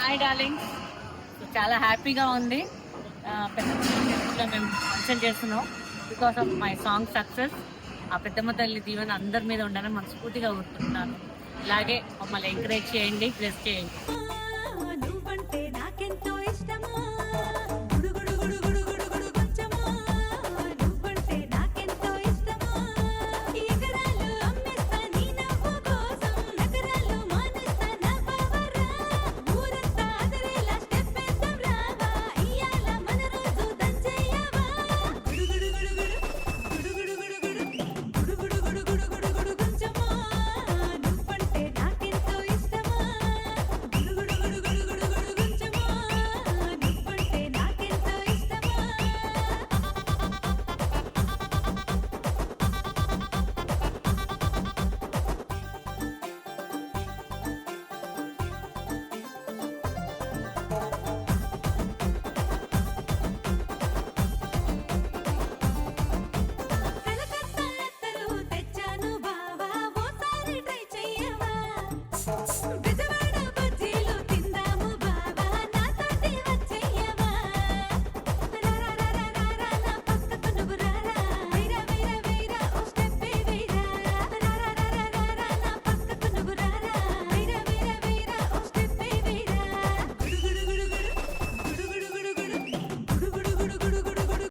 Hi darlings. చాలా హ్యాపీగా ఉంది. పెద్దమ్మ మేము ఫంక్షన్ చేస్తున్నాం because of my song success. ఆ పెద్దమ్మ తల్లి దీవెన అందరి మీద ఉండాలని మనస్ఫూర్తిగా కోరుకుంటున్నాను. ఇలాగే మమ్మల్ని ఎంకరేజ్ చేయండి, బ్లెస్ చేయండి.